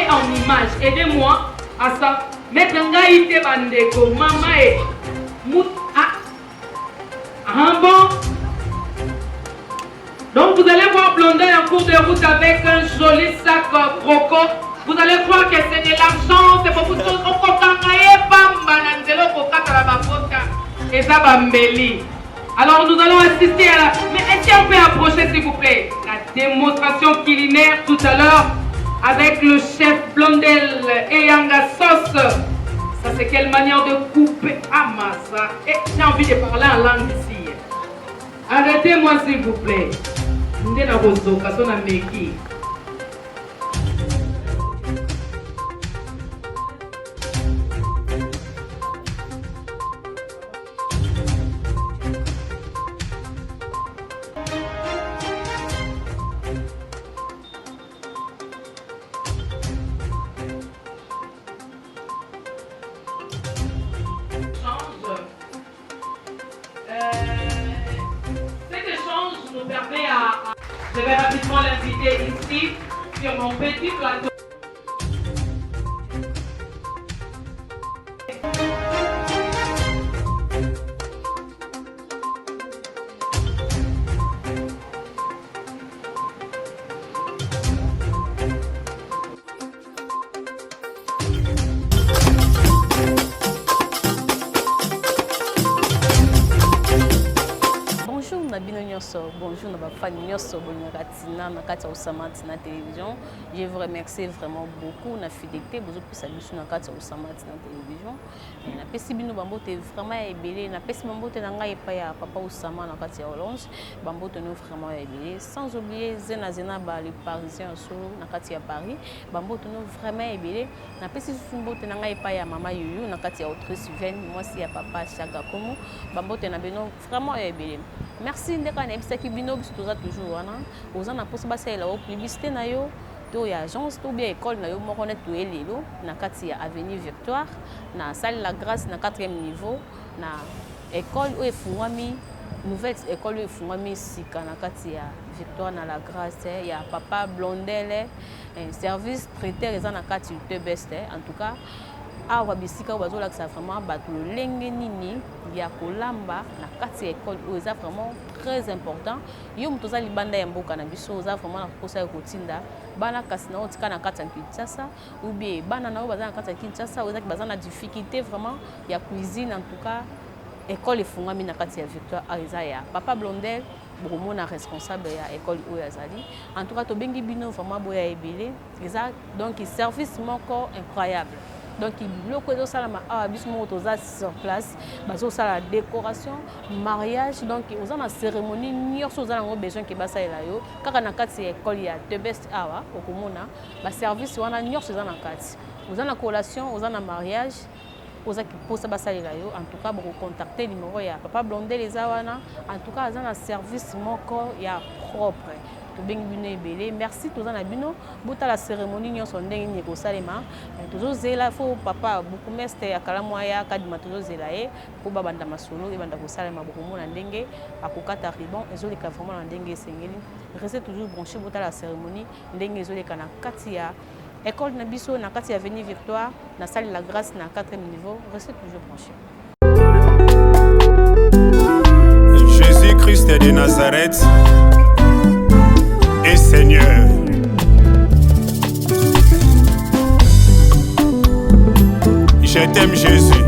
et en image. Aidez-moi à ça. Mettre un gars ite bandeko, maman et mout. Ah bon. Donc vous allez voir Blondel en cours de route avec un joli sac croco. Vous allez croire que c'est de l'argent, c'est beaucoup de choses. On et ça bambeli. Alors nous allons assister à la... Mais est-ce qu'on peut approcher s'il vous plaît? La démonstration culinaire tout à l'heure avec le chef Blondel et Yanga Sauce. Ça c'est quelle manière de couper à massa. Et j'ai envie de parler en langue ici. Arrêtez-moi s'il vous plaît. Ndena bozo kasona meki. Je vais rapidement l'inviter ici sur mon petit plateau. Bonjour, na télévision. Je vous remercie vraiment beaucoup na fidélité. Vous avez salué na télévision. Na pesi bino bambote vraiment ébélé. Na pesi bambote na ngai pa ya papa Osama na kati ya Orange. Bambote no vraiment ébélé. Sans oublier Zena ba les Parisiens so na kati ya Paris. Bambote no vraiment ébélé. Na pesi bambote na ngai pa ya mama Yuyu na kati ya Autriche Vienne. Moi si ya papa Chaga Komo. Bambote na bino vraiment ébélé. Merci ndeka na ebisaki bino biso toza toujours wana ozana posa basalela o publicité na yo to ya agence to bien école na yo moko net to elelo na kati ya avenue Victoire na salle La Grâce na 4e niveau na école o efungwami nouvelle école o efungwami sika na kati ya Victoire na La Grâce ya papa Blondel service traiteur eza na kati te best en tout cas awa bisika bazola que ça vraiment bato lenge nini ya kolamba na kati ya école o eza vraiment très important yo mutoza libanda ya mboka na biso oza vraiment na kosa ya kotinda bana kasi na otika na kati ya Kinshasa ou bien bana na baza na kati ya Kinshasa oza ki baza na difficulté vraiment ya cuisine en tout cas école efungami na kati ya Victoire Ariza ya papa Blondel beaucoup na responsable ya école o yazali en tout cas to bengi bino vraiment boya ebele eza donc service moko incroyable. Donc, il y a des sur place, la décoration, mariage, donc il y a une cérémonie, il y a besoin que ça là yo. Quand on a quatre écoles, il y a the best hour au commun, le service on a nior sur la carte. Vous avez la collation, vous avez un mariage, vous avez pour ça là yo. En tout cas, vous contacter le numéro ya papa Blondel les awana. En tout cas, vous avez un service moko ya propre. Merci tous les bino buta la cérémonie nyo sondenge ni ko salema toujours zela fo papa beaucoup meste akala moya kadima toujours zela ko babanda masolo e banda ko salema beaucoup mona ndenge akokata ribon ezoleka vraiment na ndenge sengeli restez toujours branché buta la cérémonie ndenge ezoleka na kati ya école na biso na kati ya avenue Victoire na salle La Grâce na 4e niveau restez toujours branché. Jésus-Christ de Nazareth et Seigneur. Je t'aime Jésus.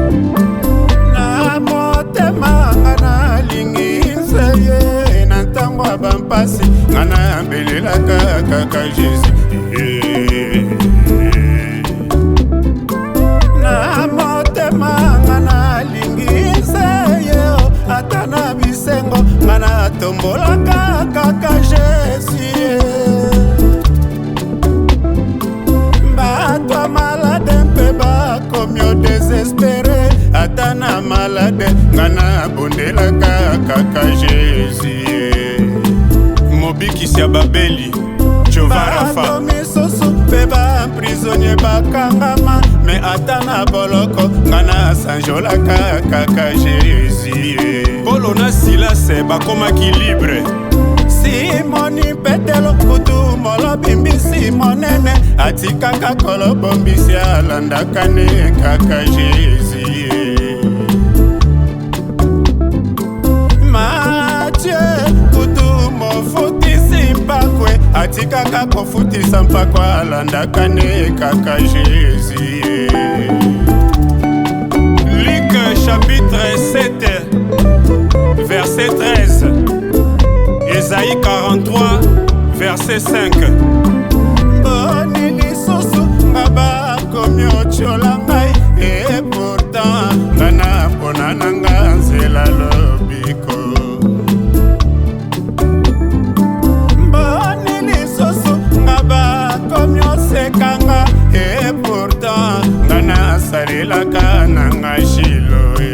Na motema ngana lingiseye na ntango bampasi ngana mbelela kaka Jésus. Na motema ngana lingiseye atana bisengo ngana tombola kaka Jésus. Bato malade mpe bakomi désespéré atana malade ngana bondela kaka Jésus. Mobikisi ya babeli Jovarafa misusu mpe bamprisonnier bakangama me atana boloko ngana sanjola kaka Jésus. Polo na Silas bakomaki libre Simoni Petelo kutu molo bimbisi monene atikaka kolo bombisi alandaka ne kaka Jésus. Mathieu kutu mofutisi mpakwe atikaka kofutisa mpakwa alandaka ne kaka Jésus. Luc chapitre 7 verset 13. Ésaïe 43 verset 5. Boni lisusu ngaba komi otiola ngai et pourtant ngana pona nanga nzela lobiko. Boni lisusu ngaba komi osekanga et pourtant ngana salelaka nanga Shiloe.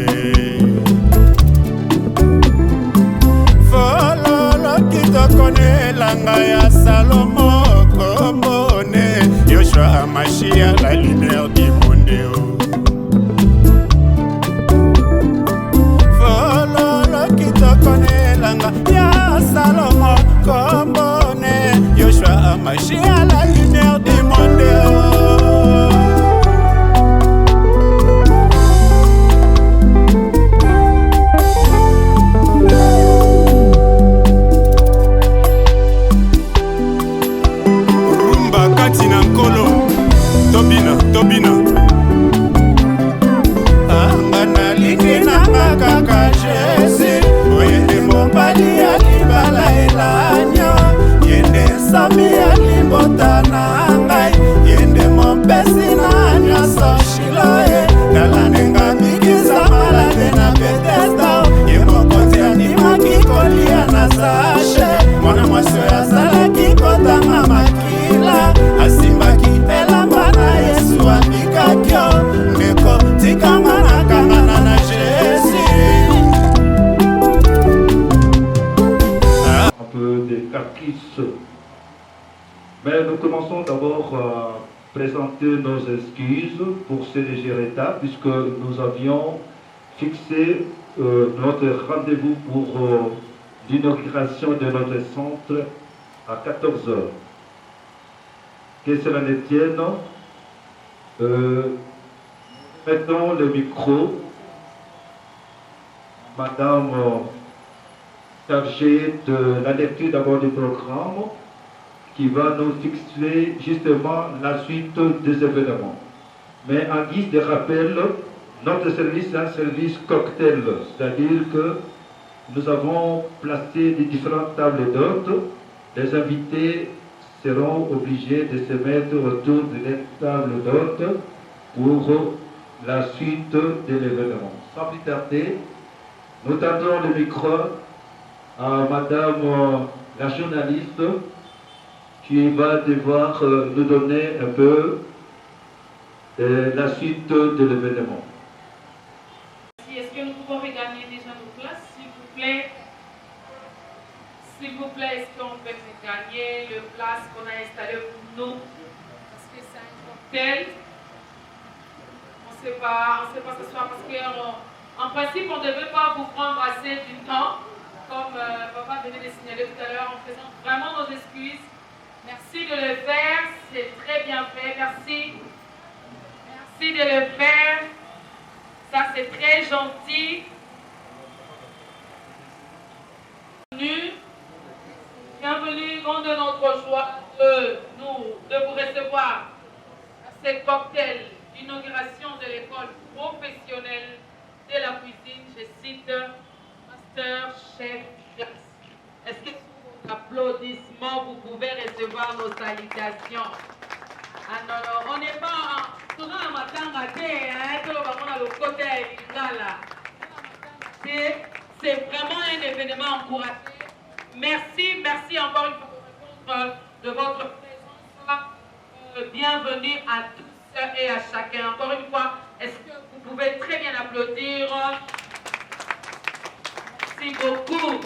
Kitokone langa ya Salomo kombone Yoshua Amashia la lumière du monde. Fololo kitokone langa ya Salomo kombone Yoshua Amashia la lumière du monde. Tobina Angana lini nanga kaka Jésus. Oyende mobali ya libala elanyo. Yende sami ya limbota na ngai. Yende mopesi na nyonso Shiloe. Nalanenga mikiza malade na Bethesda. Ye mokonzi andimaki kolia na sashe. Mwana mwasi oyo azalaki kotanga makila. Asimbaki elamba na Yesu abikakio. Ndeko tikanga na kangana na Jésus. Un peu des caprices. Mais nous commençons d'abord à présenter nos excuses pour ce léger retard, puisque nous avions fixé notre rendez-vous pour l'inauguration de notre centre à 14 h. Que cela ne tienne, mettons le micro, Madame chargée de la lecture d'abord du programme, qui va nous fixer justement la suite des événements. Mais en guise de rappel, notre service est un service cocktail, c'est-à-dire que nous avons placé des différentes tables d'hôtes. Les invités seront obligés de se mettre autour de la table d'hôtes pour la suite de l'événement. Sans plus tarder, nous tendons le micro à Madame la journaliste qui va devoir nous donner un peu la suite de l'événement. Est-ce que nous pouvons regagner déjà nos places, s'il vous plaît? S'il vous plaît, est-ce qu'on peut regagner le place qu'on a installé pour nous? Parce que c'est un cocktail. On ne sait pas ce soir parce qu'en principe, on ne devait pas vous prendre assez du temps, comme papa venait de signaler tout à l'heure, en faisant vraiment nos excuses. Merci de le faire, c'est très bien fait, merci. Merci de le faire, ça c'est très gentil. Bienvenue, grande de notre joie de vous recevoir à ce cocktail d'inauguration de l'école professionnelle de la cuisine, je cite, Master Chef Class. Est-ce que sous vos applaudissements, vous pouvez recevoir nos salutations? Ah non, non, on n'est pas tout le matin raté, hein, tout le monde a le côté là. C'est vraiment un événement encourageant. Merci, merci encore une fois de votre présence. Bienvenue à tous et à chacun. Encore une fois, est-ce que vous pouvez très bien applaudir? Merci beaucoup.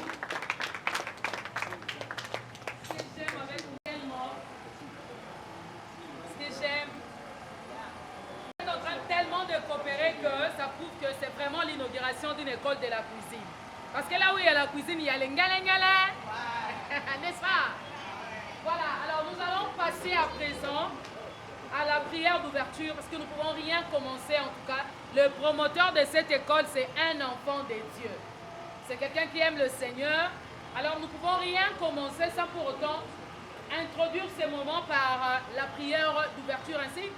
Ça prouve que c'est vraiment l'inauguration d'une école de la cuisine. Parce que là où il y a la cuisine, il y a les ngala. N'est-ce pas? Voilà, alors nous allons passer à présent à la prière d'ouverture parce que nous ne pouvons rien commencer en tout cas. Le promoteur de cette école, c'est un enfant de Dieu. C'est quelqu'un qui aime le Seigneur. Alors nous ne pouvons rien commencer sans pour autant introduire ces moments par la prière d'ouverture. Ainsi,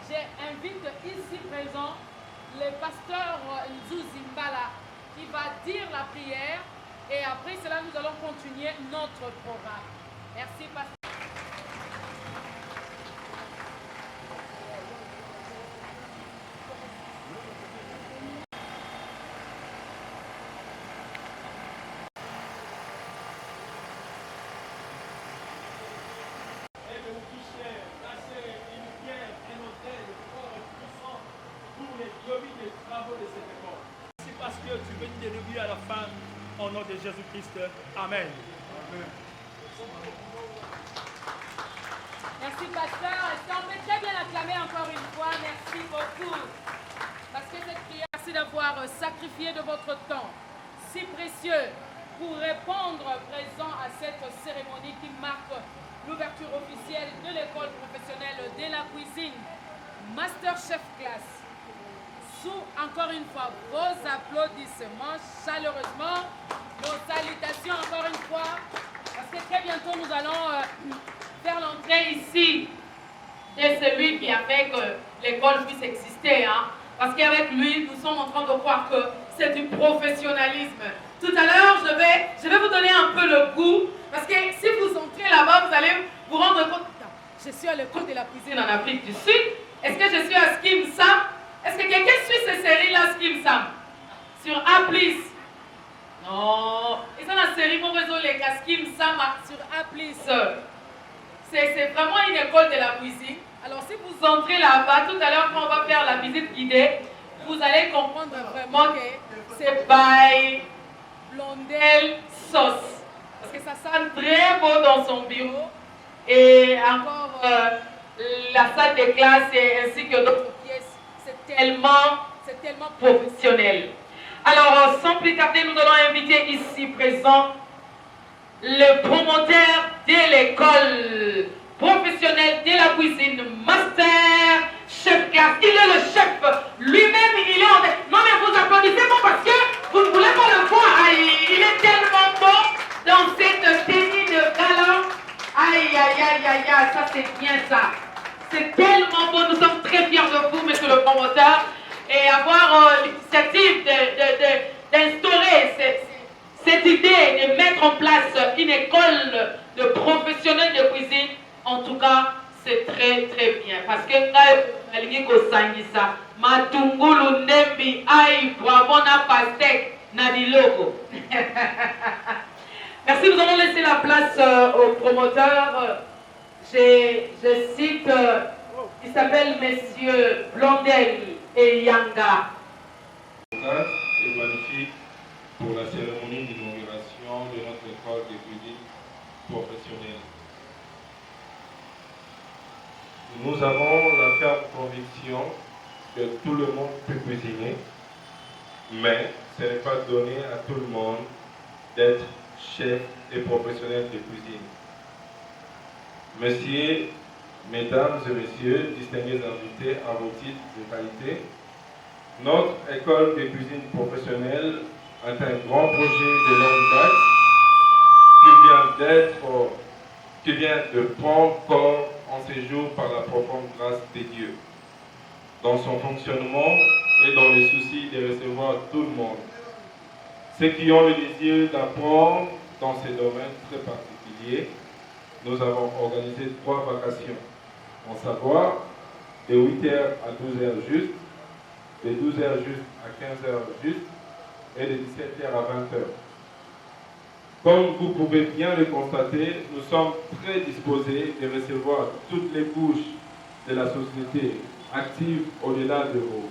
j'invite ici présent le pasteur Nzouzi Mbala qui va dire la prière et après cela nous allons continuer notre programme. Merci pasteur. Parce que tu bénis des débuts à la fin, au nom de Jésus-Christ. Amen. Merci pasteur. Est-ce qu'on peut très bien acclamer encore une fois? Merci beaucoup. Parce que cette prière, merci d'avoir sacrifié de votre temps si précieux pour répondre présent à cette cérémonie qui marque l'ouverture officielle de l'école professionnelle de la cuisine Master Chef Class. Sous encore une fois vos applaudissements chaleureusement, nos salutations encore une fois, parce que très bientôt nous allons faire l'entrée ici de celui qui a fait que l'école puisse exister. Parce qu'avec lui, nous sommes en train de croire que c'est du professionnalisme. Tout à l'heure, je vais vous donner un peu le goût, parce que si vous entrez là-bas, vous allez vous rendre compte. Je suis à l'école de la cuisine en Afrique du Sud. Est-ce que je suis à Skim Sam? Est-ce que quelqu'un suit ces séries-là, Skim Sam? Sur Applis? Non. Et ça, la série, mon réseau, les gars, Skim Sam sur Applis. C'est vraiment une école de la cuisine. Alors, si vous entrez là-bas, tout à l'heure, quand on va faire la visite guidée, vous allez comprendre vraiment que c'est by Blondel Sauce. Parce que ça sent très beau dans son bureau. Et encore, la salle de classe ainsi que d'autres pièces. C'est tellement professionnel. Alors, sans plus tarder, nous allons inviter ici présent le promoteur de l'école professionnelle de la cuisine Master Chef Class. Il est le chef. Lui-même, il est en... Non, mais vous applaudissez moi parce que vous ne voulez pas le voir. Aïe, il est tellement beau dans cette tenue de gala. Aïe, aïe, aïe, aïe, aïe, ça c'est bien ça. C'est tellement beau, nous sommes très fiers de vous, monsieur le promoteur, et avoir l'initiative d'instaurer cette idée de mettre en place une école de professionnels de cuisine. En tout cas, c'est très très bien. Parce que Matungulu Nembi Aïe Bravona Pastek Nadilogo. Merci, nous allons laisser la place au promoteur. Je cite, il s'appelle Monsieur Blondel et Yanga. Et magnifique pour la cérémonie d'inauguration de notre école de cuisine professionnelle. Nous avons la ferme conviction que tout le monde peut cuisiner, mais ce n'est pas donné à tout le monde d'être chef et professionnel de cuisine. Messieurs, mesdames et messieurs, distingués invités à vos titres de qualité, notre école de cuisine professionnelle est un grand projet de longue date qui vient de prendre corps en séjour par la profonde grâce de Dieu, dans son fonctionnement et dans le souci de recevoir tout le monde. Ceux qui ont le désir d'apprendre dans ces domaines très particuliers, nous avons organisé 3 vacations, en savoir de 8h à 12h juste, de 12h juste à 15h juste et de 17h à 20h. Comme vous pouvez bien le constater, nous sommes très disposés de recevoir toutes les couches de la société actives au-delà de vos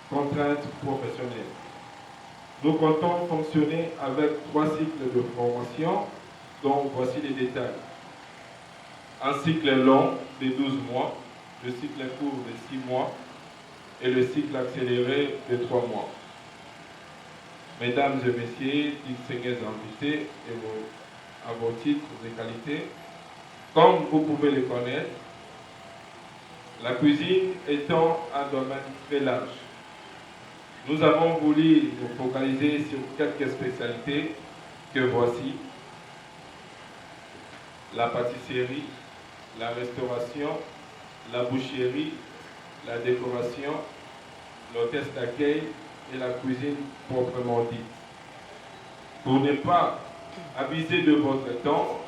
contraintes professionnelles. Nous comptons fonctionner avec 3 cycles de formation, dont voici les détails. Un cycle long de 12 mois, le cycle court de 6 mois et le cycle accéléré de 3 mois. Mesdames et messieurs, distingués invités et vos à vos titres et qualités. Comme vous pouvez le connaître, la cuisine étant un domaine très large, nous avons voulu nous focaliser sur quelques spécialités que voici: la pâtisserie, la restauration, la boucherie, la décoration, l'hôtesse d'accueil et la cuisine proprement dite. Pour ne pas abuser de votre temps,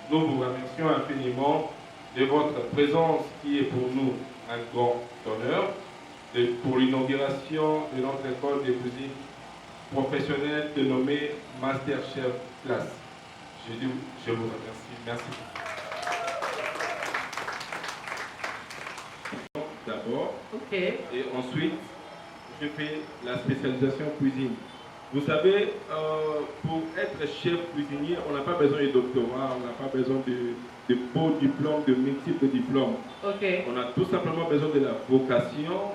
nous vous remercions infiniment de votre présence qui est pour nous un grand honneur pour l'inauguration de notre école de cuisine professionnelle dénommée Master Chef Class. Je vous remercie. Merci. D'abord, et ensuite, je fais la spécialisation cuisine. Vous savez, pour être chef cuisinier, on n'a pas besoin de doctorat, on n'a pas besoin de beaux diplômes, de multiples diplômes. On a tout simplement besoin de la vocation,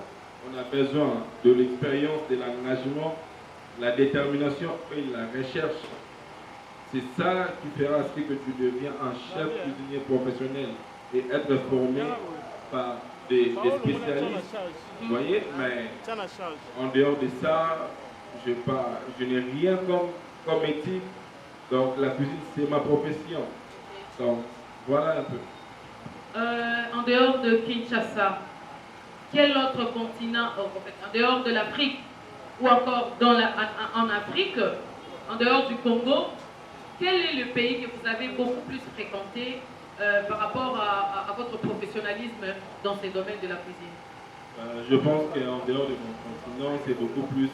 on a besoin de l'expérience, de l'engagement, la détermination et la recherche. C'est ça qui fera ce que tu deviens un chef cuisinier professionnel et être formé par des spécialistes. Vous voyez, mais en dehors de ça, je n'ai rien comme éthique. Donc la cuisine, c'est ma profession. Donc voilà un peu. En dehors de Kinshasa, quel autre continent, en dehors de l'Afrique, ou encore en Afrique, en dehors du Congo, quel est le pays que vous avez beaucoup plus fréquenté par rapport à votre professionnalisme dans ces domaines de la cuisine? Je pense qu'en dehors de mon continent, c'est beaucoup plus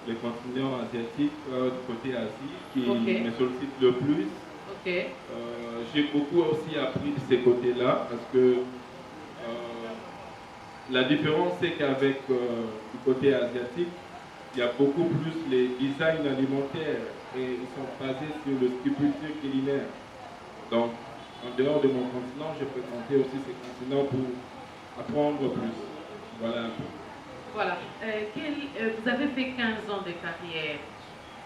le continent asiatique, du côté Asie, qui me sollicite le plus. J'ai beaucoup aussi appris de ces côtés-là, parce que la différence, c'est qu'avec du côté asiatique, il y a beaucoup plus les designs alimentaires et ils sont basés sur le sculpture culinaire. Donc, en dehors de mon continent, j'ai fréquenté aussi ces continents pour apprendre plus. Voilà un peu. Voilà. Vous avez fait 15 ans de carrière.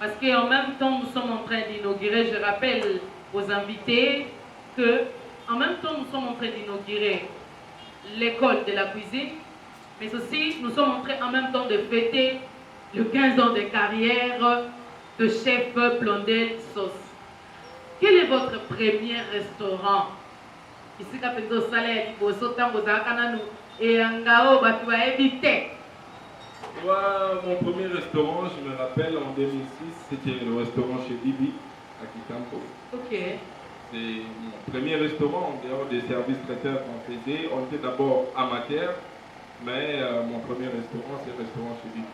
Parce qu'en même temps, nous sommes en train d'inaugurer, je rappelle aux invités que en même temps, nous sommes en train d'inaugurer l'école de la cuisine, mais aussi nous sommes en train en même temps de fêter le 15 ans de carrière de chef Blondel Sauce. Quel est votre premier restaurant? Ici, quand vous avez salaire, vous avez et Angao, vous avez mon premier restaurant, je me rappelle en 2006, c'était le restaurant chez Bibi à Kikampo. C'est mon premier restaurant en dehors des services traiteurs qu'on faisait. On était d'abord amateurs, mais mon premier restaurant, c'est le restaurant chez Bibi.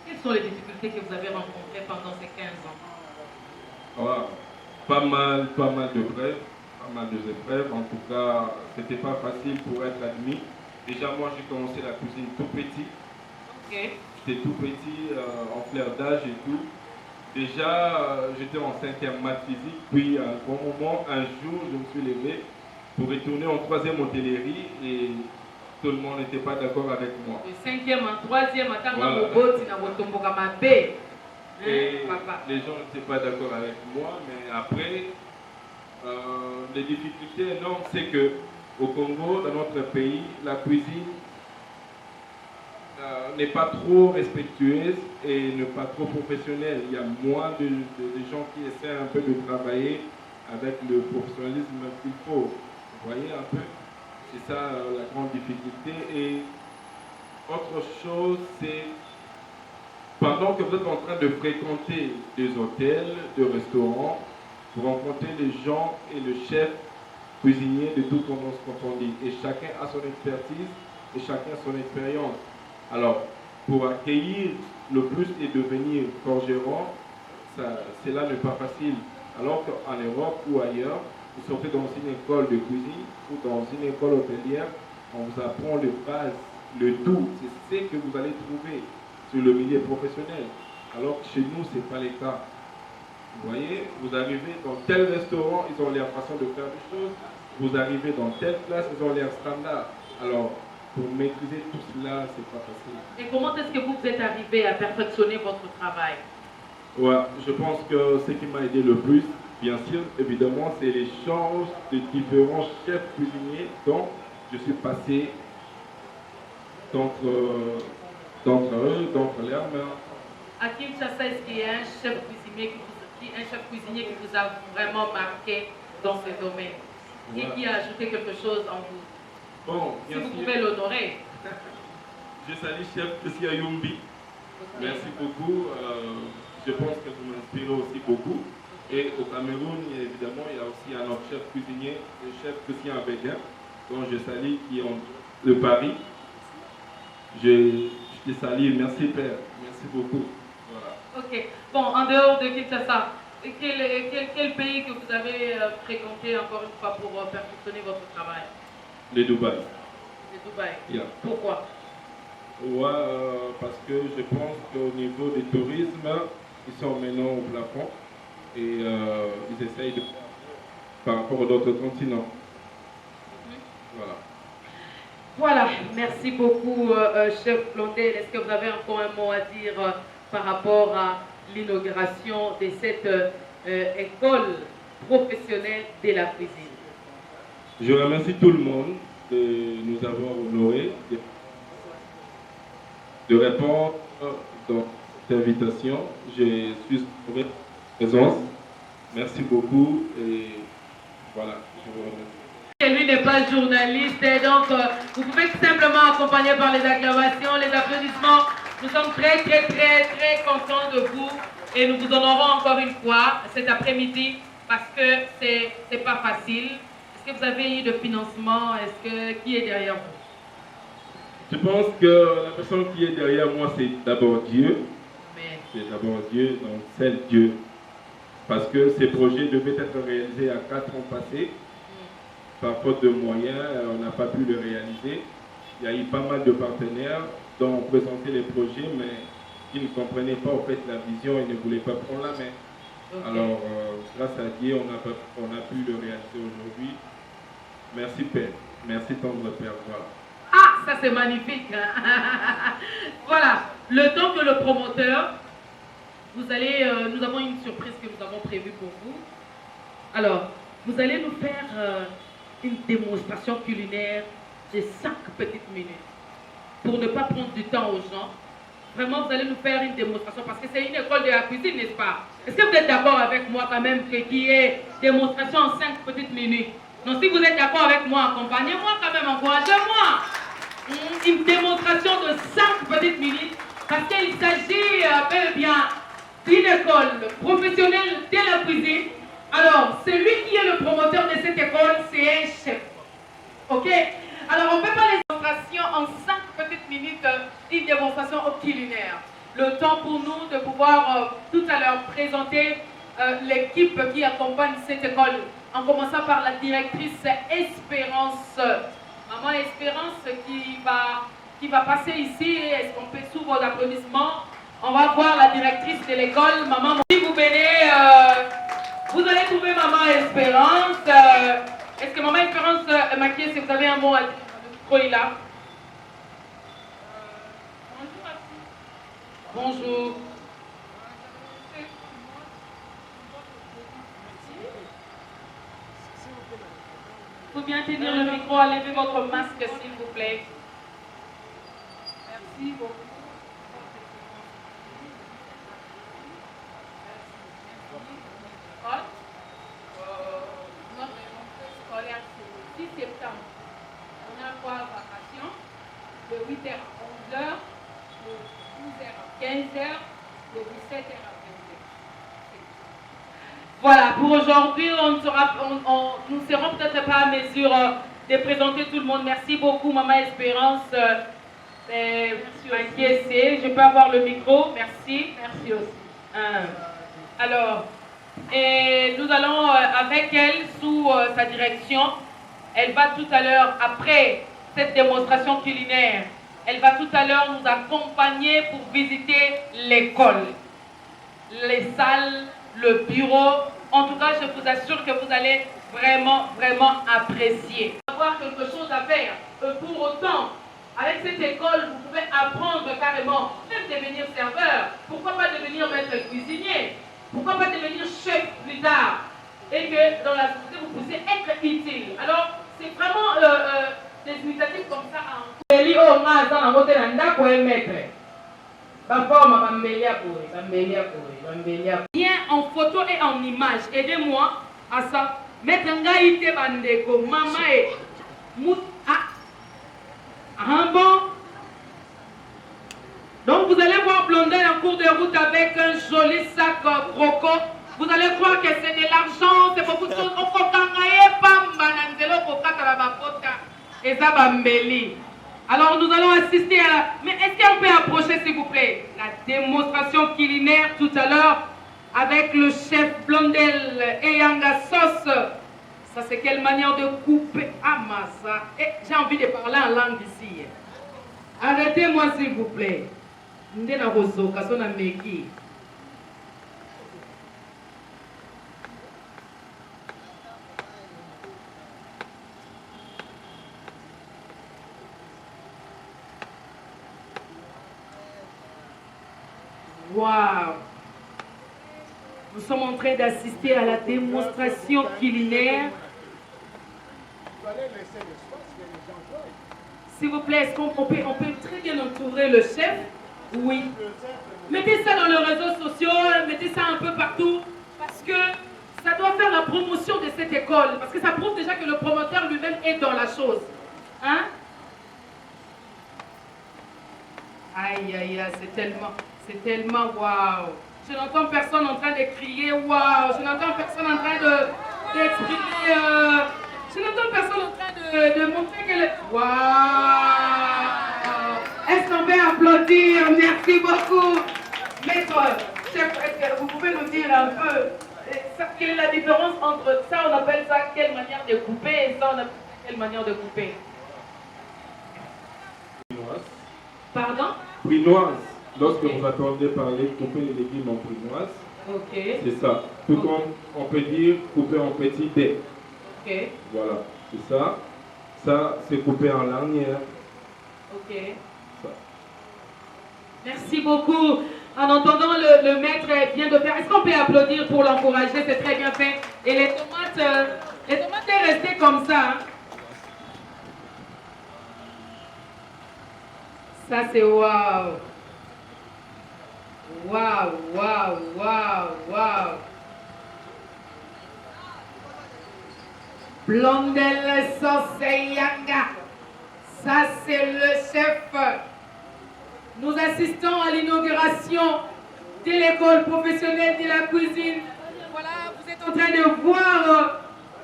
Quelles sont les difficultés que vous avez rencontrées pendant ces 15 ans? Pas mal de épreuves. En tout cas, c'était pas facile pour être admis. Déjà, moi, j'ai commencé la cuisine tout petit. J'étais tout petit, en fleur d'âge et tout. Déjà, j'étais en 5e maths physique. Puis, à un bon moment, un jour, je me suis levé pour retourner en 3e hôtellerie et tout le monde n'était pas d'accord avec moi. Le 5e en 3e, et les gens n'étaient pas d'accord avec moi, mais après, les difficultés énormes, c'est que au Congo, dans notre pays, la cuisine n'est pas trop respectueuse et n'est pas trop professionnelle. Il y a moins de gens qui essaient un peu de travailler avec le professionnalisme qu'il faut. Vous voyez un peu? C'est ça la grande difficulté. Et autre chose, c'est pendant que vous êtes en train de fréquenter des hôtels, des restaurants, vous rencontrez les gens et le chef cuisinier de toute tendance confondue. Et chacun a son expertise et chacun son expérience. Alors, pour accueillir le plus et devenir forgeron, cela n'est pas facile. Alors qu'en Europe ou ailleurs, vous sortez dans une école de cuisine ou dans une école hôtelière, on vous apprend les bases, le tout. C'est ce que vous allez trouver sur le milieu professionnel. Alors que chez nous, ce n'est pas le cas. Vous voyez, vous arrivez dans tel restaurant, ils ont leur façon de faire des choses. Vous arrivez dans telle place, ils ont leur standard. Alors, pour maîtriser tout cela, c'est pas facile. Et comment est-ce que vous êtes arrivé à perfectionner votre travail? Ouais, je pense que ce qui m'a aidé le plus, bien sûr, évidemment, c'est l'échange de différents chefs cuisiniers dont je suis passé d'entre eux, d'entre les mains. À Kinshasa, est-ce qu'il y a un chef cuisinier qui vous a vraiment marqué dans ce domaine et qui a ajouté quelque chose en vous? Bon, Si bien vous sûr. pouvez l'honorer. Je salue chef Kessia Yumbi. Merci beaucoup. Je pense que vous m'inspirez aussi beaucoup. Et au Cameroun, évidemment, il y a aussi un autre chef cuisinier, le chef Christian Abedin, dont je salue, qui est de Paris. Je te salue. Merci Père. Merci beaucoup. Voilà. Ok. Bon, en dehors de Kinshasa, quel pays que vous avez fréquenté encore une fois pour perfectionner votre travail? Le Dubaï. Le Dubaï. Yeah. Pourquoi? Ouais, parce que je pense qu'au niveau du tourisme, ils sont maintenant au plafond et ils essayent de par rapport aux autres continents. Voilà. Voilà, merci beaucoup, chef Blondel. Est-ce que vous avez encore un mot à dire par rapport à l'inauguration de cette école professionnelle de la cuisine? Je remercie tout le monde de nous avoir honorés, de répondre dans cette invitation. Je suis en présence. Merci beaucoup et voilà, je vous remercie. Et lui n'est pas journaliste, et donc vous pouvez simplement accompagner par les acclamations, les applaudissements. Nous sommes très contents de vous et nous vous honorons encore une fois cet après-midi parce que c'est pas facile. Est-ce que vous avez eu de financement? Qui est derrière vous? Je pense que la personne qui est derrière moi, c'est d'abord Dieu. Amen. C'est d'abord Dieu, donc c'est Dieu. Parce que ces projets devaient être réalisés à 4 ans passés. Par faute de moyens, on n'a pas pu le réaliser. Il y a eu pas mal de partenaires dont on présentait les projets, mais qui ne comprenaient pas en fait la vision et ne voulaient pas prendre la main. Okay. Alors, grâce à Dieu, on a pu le réaliser aujourd'hui. Merci Père. Merci tendre Père. Voilà. Ah, ça c'est magnifique. Voilà, le temps que le promoteur, nous avons une surprise que nous avons prévue pour vous. Alors, vous allez nous faire une démonstration culinaire de 5 petites minutes pour ne pas prendre du temps aux gens. Vraiment, vous allez nous faire une démonstration parce que c'est une école de la cuisine, n'est-ce pas? Est-ce que vous êtes d'accord avec moi quand même qu'il y ait démonstration en 5 petites minutes? Donc, si vous êtes d'accord avec moi, accompagnez-moi quand même, encouragez-moi. Une démonstration de 5 petites minutes parce qu'il s'agit bel et bien d'une école professionnelle de la cuisine. Alors, celui qui est le promoteur de cette école, c'est un chef. Ok? Alors, on ne fait pas les démonstrations en 5 petites minutes, une démonstration culinaire. Le temps pour nous de pouvoir tout à l'heure présenter l'équipe qui accompagne cette école, en commençant par la directrice Espérance. Maman Espérance qui va passer ici. Est-ce qu'on peut sous vos applaudissements? On va voir la directrice de l'école. Maman, si vous venez, vous allez trouver Maman Espérance. Est-ce que Maman Espérance Maquier, si vous avez un mot à dire, le micro est là. Bonjour. Il faut bien tenir le micro, enlevez votre masque s'il vous plaît. Merci beaucoup. Notre rentrée scolaire, c'est le 6 septembre. On a 3 vacations, de 8h à 11h, de 12h à 15h, de 17h à 20h. Voilà, pour aujourd'hui, nous ne serons peut-être pas à mesure de présenter tout le monde. Merci beaucoup, Maman Espérance. Je peux avoir le micro, merci. Merci aussi. Alors, nous allons avec elle, sous sa direction, elle va tout à l'heure, après cette démonstration culinaire, elle va tout à l'heure nous accompagner pour visiter l'école, les salles, le bureau. En tout cas, je vous assure que vous allez vraiment apprécier. Avoir quelque chose à faire. Pour autant, avec cette école, vous pouvez apprendre carrément, même devenir serveur. Pourquoi pas devenir maître cuisinier? Pourquoi pas devenir chef plus tard? et que dans la société, vous puissiez être utile. Alors, c'est vraiment des initiatives comme ça. Bien en photo et en image. Aidez-moi à ça. Mettre un gars ite bandeko, maman et mout. Ah bon. Donc vous allez voir Blondel en cours de route avec un joli sac croco. Vous allez croire que c'est de l'argent, c'est beaucoup de choses. Alors nous allons assister à la... Mais est-ce qu'on peut approcher s'il vous plaît? La démonstration culinaire tout à l'heure avec le chef Blondel et Yanga Sauce. Ça c'est quelle manière de couper? Ah massa. J'ai envie de parler en langue ici. Arrêtez-moi s'il vous plaît. Ndena rozo kasona meki. Wow. Nous sommes en train d'assister à la démonstration culinaire. S'il vous plaît, est-ce qu'on peut très bien entourer le chef? Oui. Mettez ça dans les réseaux sociaux, mettez ça un peu partout, parce que ça doit faire la promotion de cette école, parce que ça prouve déjà que le promoteur lui-même est dans la chose. Hein? Aïe, aïe, aïe, c'est tellement waouh. Je n'entends personne en train de crier waouh. Je n'entends personne en train d'exprimer. Je n'entends personne en train de montrer que le... Waouh. Est-ce qu'on peut applaudir? Merci beaucoup. Maître, chef, est-ce que vous pouvez nous dire un peu quelle est la différence entre ça, on appelle ça quelle manière de couper, et ça, on appelle ça quelle manière de couper? Pardon? Prinoise. Lorsque vous attendez parler, couper les légumes en prinoise. Ok. C'est ça. Tout comme on peut dire couper en petits dés. Ok. Voilà, c'est ça. Ça, c'est coupé en lanière. Ok. Ça. Merci beaucoup. En entendant le maître vient de faire. Est-ce qu'on peut applaudir pour l'encourager? C'est très bien fait. Et les tomates sont restées comme ça. Hein? Ça, c'est waouh. Waouh, waouh, waouh, waouh. Blondel Sauce Yanga. Ça, c'est le chef. Nous assistons à l'inauguration de l'école professionnelle de la cuisine. Voilà, vous êtes en train de voir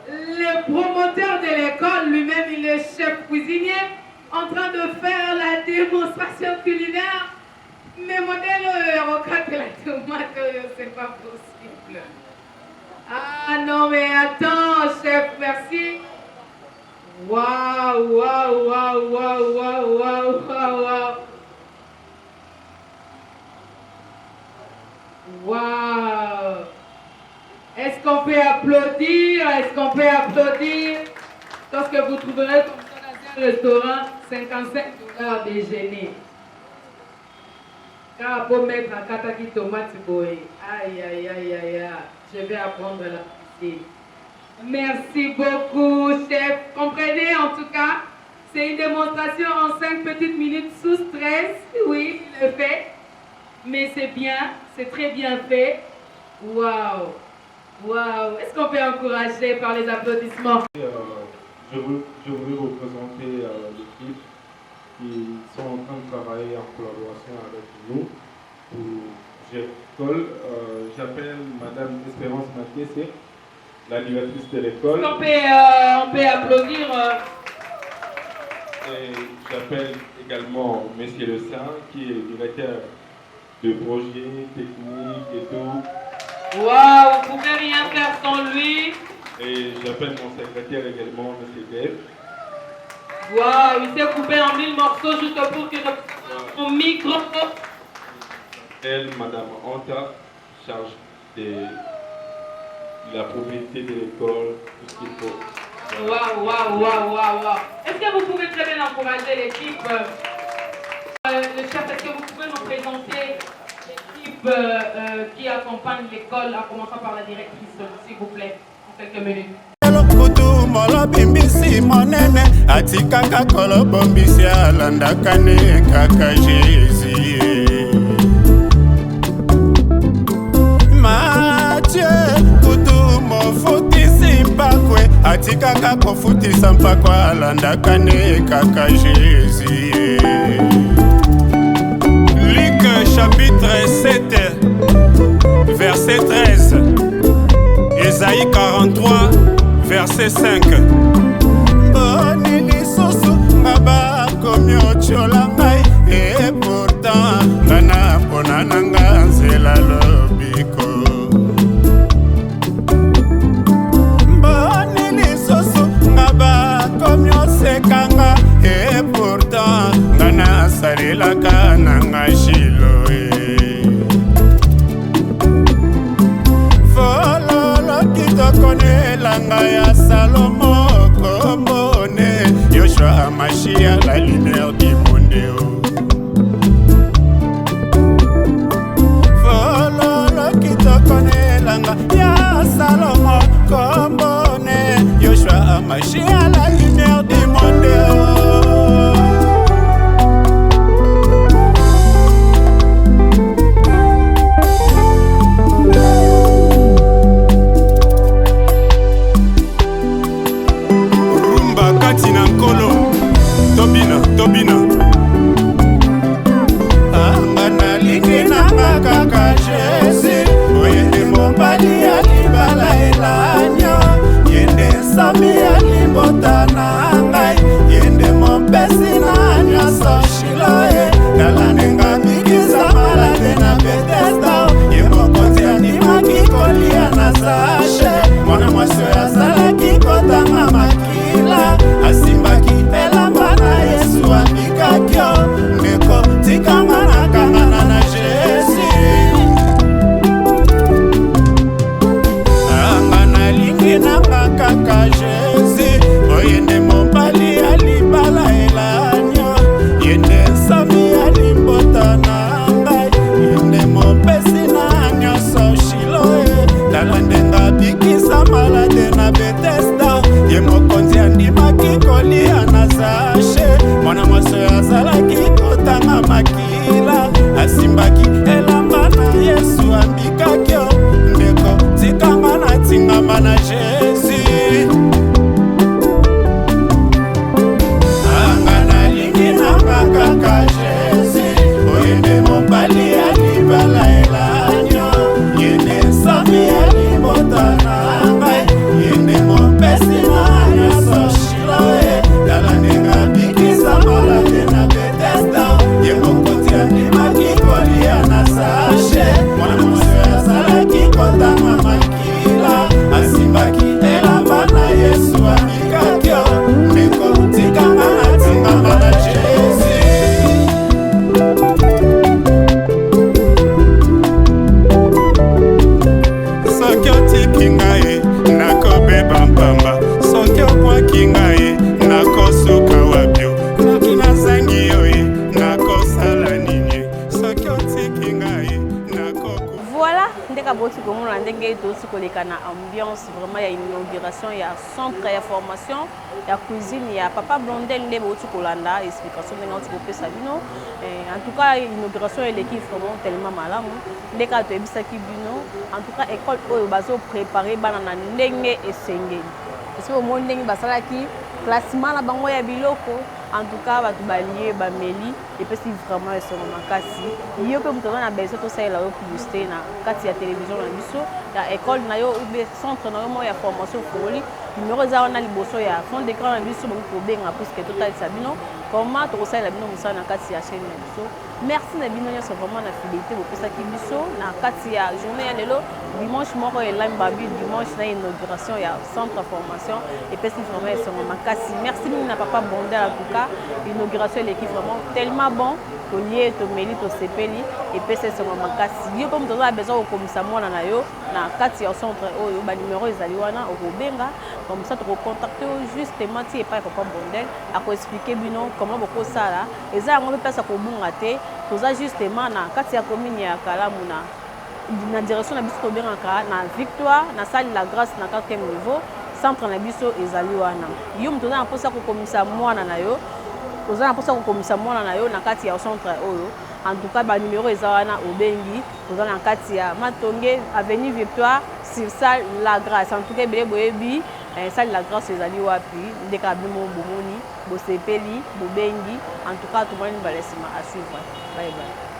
le promoteur de l'école, lui-même, il est chef cuisinier, en train de faire la démonstration culinaire. Mais modèle, regarde la tomate, c'est pas possible. Ah non, mais attends, chef, merci. Waouh, waouh, waouh, waouh, waouh, waouh, waouh. Waouh. Est-ce qu'on peut applaudir? Est-ce qu'on peut applaudir? Lorsque vous trouverez comme ça dans un restaurant, 55 $ déjeuner. Car pour mettre un kataki tomate boy. Aïe, aïe, aïe, aïe, aïe. Je vais apprendre la cuisine. Merci beaucoup, chef. Comprenez, en tout cas, c'est une démonstration en 5 petites minutes sous stress. Oui, il le fait. Mais c'est bien, c'est très bien fait. Waouh! Waouh! Est-ce qu'on peut encourager par les applaudissements? Je voulais vous présenter l'équipe qui sont en train de travailler en collaboration avec nous pour l'école. J'appelle Madame Espérance Mathieu, la directrice de l'école. On peut applaudir. Et j'appelle également Monsieur Le Saint, qui est directeur de projet technique et tout. Waouh, vous ne pouvez rien faire sans lui. Et j'appelle mon secrétaire également, M. Dave. Waouh, il s'est coupé en 1000 morceaux juste pour que son micro. Elle, Madame Anta, charge de la propriété de l'école, tout ce qu'il faut. Waouh, waouh, waouh, waouh, waouh. Est-ce que vous pouvez très bien encourager l'équipe? Le chef, est-ce que vous pouvez nous présenter l'équipe qui accompagne l'école, en commençant par la directrice, s'il vous plaît? quelques minutes. kutu molo bimbisi monene atikaka kolo bombisi alandakane kaka Jésus Mathieu kutu mofutisi mpakwe atikaka kofutisa mpakwe alandakane kaka Jésus Luc chapitre 7 verset 13 Ésaïe 43 verset 5 Boni lisusu ngaba komi otiola ngai et pourtant ngana pona nanga nzela lobiko Boni lisusu ngaba komi osekanga et pourtant ngana salelaka nanga Shiloe Konelanga ya Salomo Kombone Yoshua Machia la lumière du monde Fololo kito konelanga ya Salomo Kombone Yoshua Machia la lumière du monde Tobina Angana lingina kaka Jésus Oyende mombali ya libala elanyo Yende sami ya limbota na ngai Yende mompesi na nyonso Shiloe Kalanenga mikiza malade na Bethesda Yemokonzi andimaki kolia na sashe Mwana mwasi azalaki kotanga makila Asimbaki elamba na Yesu amikakyo Ndeko tikanga na kangana na Jésus Angana lingi na kaka Jésus Oyende mombali ya libala elanyo Yende sami ya limbota na ngai Yende mompesi na nyonso Shiloe Talandenga bikisa malade na Bethesda Yemokonzi andimaki kolia na sashe Mwana mwasi azalaki kotanga makila Asimbaki elamba na Yesu ambikakyo Ndeko tikanga na tingamba na Jésus Angana lingi na kaka Jésus Oyende mombali ya libala elanyo Yende sami ya libota na ngai Yende mompesi na nyonso Shiloe Talandenga bikisa malade na Bethesda Yemokonzi andimaki kolia na sashe Mwana mwasi azalaki kotanga makila Asimbaki elamba na Yesu amikakyo Ndeko tikanga na tingamba na Jésus Soki otiki ngai nakobeba mpamba Soki obwaki ngai nakosuka wapyo Noki nazangi yo ye nakosala nini Soki otiki ngai nakoku Voilà, ndeka boti komona ndenge tosi koleka na ambiance vraiment ya inauguration ya centre ya formation ya cuisine ya Papa Blondel nde boti kolanda explication ndenge oti kopesa bino en tout cas inauguration eleki vraiment tellement malamu ndeka toyebisaki bino en tout cas école oyo bazo préparer bana na ndenge esengeli parce que omoni ndenge basalaki classement na bango ya biloko en tout cas bato balie bameli epesi vraiment esongo makasi yo mpe moto aza na besoin tosalela yo publicité na kati ya télévision na biso ya école na yo ube centre na yo moko ya formation fongoli numéro eza wana liboso ya fond d'écran na biso bango kobenga puisque totalisa bino comment tokosalela bino mosala na kati ya chaîne na biso merci na bino nyonso vraiment na fidélité bopesaki biso na kati ya journée ya lelo dimanche moko elami babi dimanche na inauguration ya centre formation epesi vraiment esongo makasi merci mingi na Papa Blondel en tout cas inauguration eleki vraiment tellement bon tolie tomeli tosepeli epesi esongo makasi yo mpe moto aza na besoin kokomisa mwana na yo na kati ya centre oyo banumero ezali wana okobenga comme ça tokocontacte justement ti epai Papa Blondel akoexplike bino comment bokosala eza yango mpe place ya kobunga te toza justement na kati ya commune ya Kalamu na na direction na biso tobengaka na Victoire na salle la Grâce na 4e niveau centre na biso ezali wana yo moto oza na mposa kokomisa mwana na yo oza na mposa kokomisa mwana na yo na kati ya centre oyo en tout cas ba numéro eza wana obengi oza na kati ya Matonge avenue Victoire sur salle la Grâce en tout cas ebele boyebi salle la Grâce ezali wapi ndeka bimo bomoni bosepeli bobengi en tout cas tomoni balesima à suivre bye bye.